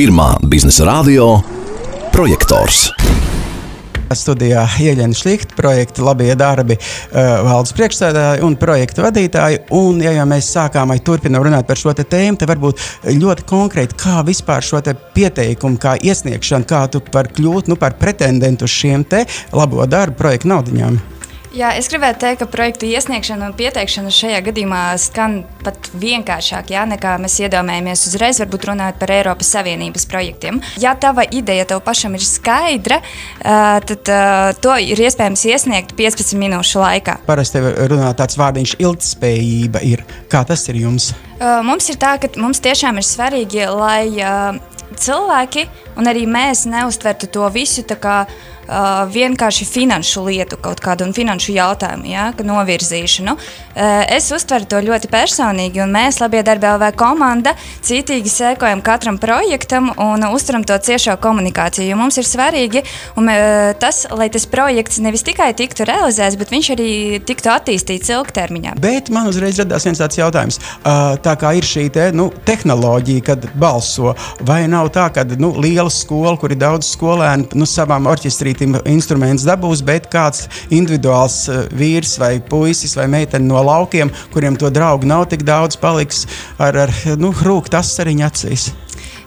Pirmā biznesa radio projektors. Studijā Ieļena Šlihta, projekta Labie darbi valdes priekšsēdētāji un projekta vadītāji. Un, ja jau mēs sākām vai turpinām runāt par šo tēmu, tad varbūt ļoti konkrēti, kā vispār šo pieteikumu, kā iesniegšanu, kā tu var kļūt par pretendentu uz šiem labo darbu projektu naudiņām. Jā, es gribētu teikt, ka projektu iesniegšana un pieteikšana šajā gadījumā skan pat vienkāršāk, nekā mēs iedomājamies uzreiz, varbūt runājot par Eiropas Savienības projektiem. Ja tava ideja tev pašam ir skaidra, tad to ir iespējams iesniegt 15 minūšu laikā. Parasti tev runā tāds vārdiņš ilgtspējība ir. Kā tas ir jums? Mums ir tā, ka mums tiešām ir svarīgi, lai cilvēki un arī mēs neuztvertu to visu tā kā vienkārši finanšu lietu kaut kādu un finanšu jautājumu, ka novirzīšanu. Es uztveru to ļoti personīgi, un mēs Labie darbi LV komanda cītīgi sekojam katram projektam un uzturam to ciešo komunikāciju, jo mums ir svarīgi tas, lai tas projekts nevis tikai tiktu realizēts, bet viņš arī tiktu attīstīts ilgtermiņā. Bet man uzreiz radās viens tāds jautājums. Tā kā ir šī tehnoloģija, kad balso, vai nav tā, ka liela skola, kur ir daudz skolēnu, savām orķestrītiem instruments dabūs, bet kāds individuāls vīrs vai puisis vai meitene no laukiem, kuriem to draugu nav tik daudz, paliks ar rūkt asariņu acīs.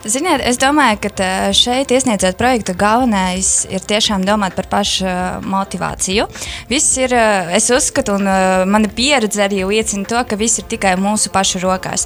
Ziniet, es domāju, ka šeit iesniedzot projektu galvenais ir tiešām domāt par pašu motivāciju. Viss ir, es uzskatu, un mana pieredze arī liecina to, ka viss ir tikai mūsu pašu rokās.